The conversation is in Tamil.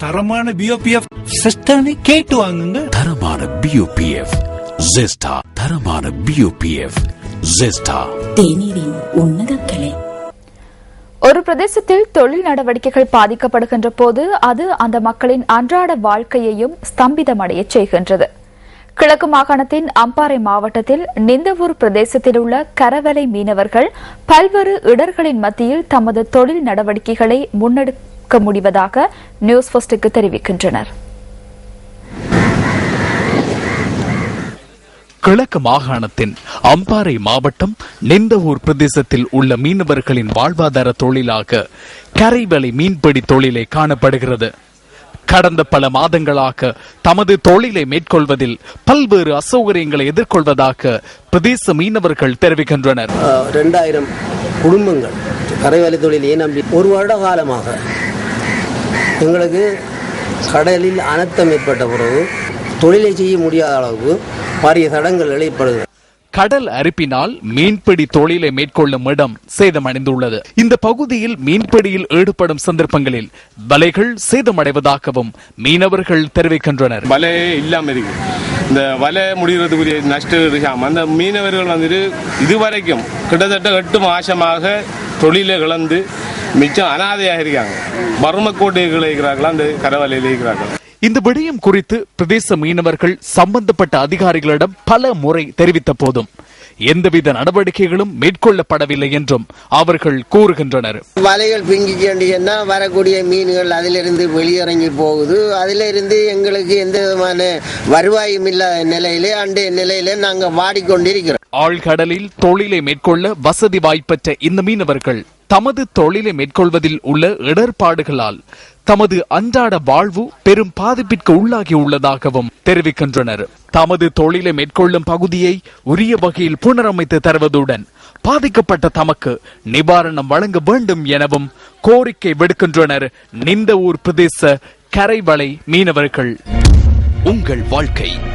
தரமான பிஓபிஎஃப் சிஸ்டனை கேட்டு வாங்குங்க. தரமான பிஓபிஎஃப் ஜெஸ்டா. தரமான பிஓபிஎஃப் ஜெஸ்டா. தேநீரின் உன்னத கிளை. ஒரு பிரதேசத்தில் தொழில் நடவடிக்கைகள் பாதிக்கப்படுகின்ற போது அது அந்த மக்களின் அன்றாட வாழ்க்கையையும் ஸ்தம்பிதமடைய செய்கின்றது. கிழக்கு மாகாணத்தின் அம்பாறை மாவட்டத்தில் நிந்தவூர் பிரதேசத்தில் உள்ள கரவலை மீனவர்கள் பல்வேறு இடர்களின் மத்தியில் தமது தொழில் நடவடிக்கைகளை முன்னெடுக்க முடிவதாக நியூஸ் ஃபர்ஸ்டுக்கு தெரிவிக்கின்றனர். கிழக்கு மாகாணத்தின் அம்பாறை மாவட்டம் நிந்தவூர் பிரதேசத்தில் உள்ள மீனவர்களின் வாழ்வாதார தொழிலாக கரைவலை மீன்பிடி தொழிலை காணப்படுகிறது. கடந்த பல மாதங்களாக தமது தொழிலை மேற்கொள்வதில் பல்வேறு அசௌகரியங்களை எதிர்கொள்வதாக பிரதேச மீனவர்கள் தெரிவிக்கின்றனர். 2000 குடும்பங்கள் கரைவலை தொழிலையே நம்பி ஒரு வருட காலமாக எங்களுக்கு கடலில் அனர்த்தம் ஏற்பட்ட பிறகு தொழிலை செய்ய முடியாத அளவுக்கு பாரிய தடங்கள் ஏற்படுகிறது. கடல் அரிப்பினால் மீன்பிடி தொழிலை மேற்கொள்ளும் இடம் சேதமடைந்துள்ளது. இந்த பகுதியில் மீன்பிடியில் ஈடுபடும் சந்தர்ப்பங்களில் வலைகள் சேதமடைவதாகவும் மீனவர்கள் தெரிவிக்கின்றனர். வலையே இல்லாம இருக்கு. இந்த வலை முடிகிறதுக்குரிய நஷ்டம் அந்த மீனவர்கள் வந்துட்டு இதுவரைக்கும் கிட்டத்தட்ட 8 மாசமாக தொழிலை இழந்து மிச்சம் அனாதையாக இருக்காங்க. மர்மக்கோட்டைகள் இருக்கிறார்களா அந்த கரவலையில் இருக்கிறார்கள். இந்த விடயம் குறித்து பிரதேச மீனவர்கள் சம்பந்தப்பட்ட அதிகாரிகளிடம் பல முறை தெரிவித்த போதும் எந்தவித நடவடிக்கைகளும் மேற்கொள்ளப்படவில்லை என்றும் அவர்கள் கூறுகின்றனர். வலைகள் பிங்கிக்கேண்டியன்னா வரக்கூடிய மீன்கள் அதிலிருந்து வெளியிறங்கி போகுது. அதிலிருந்து எங்களுக்கு எந்த விதமான வருவாயும் இல்லாத நிலையிலே அண்டைய நிலையிலே நாங்கள் வாடிக்கொண்டிருக்கிறோம். ஆழ்கடலில் தொழிலை மேற்கொள்ள வசதி வாய்ப்பற்ற இந்த மீனவர்கள் தமது தொழிலை மேற்கொள்வதில் உள்ள இடர்பாடுகளால் தமது அன்றாட வாழ்வு பெரும் பாதிப்பிற்கு உள்ளாகி உள்ளதாகவும் தெரிவிக்கின்றனர். தமது தொழிலை மேற்கொள்ளும் பகுதியை உரிய வகையில் புனரமைத்து தருவதுடன் பாதிக்கப்பட்ட தமக்கு நிவாரணம் வழங்க வேண்டும் எனவும் கோரிக்கை விடுக்கின்றனர். நிந்தவூர் பிரதேச கரைவலை மீனவர்கள். உங்கள் வாழ்க்கை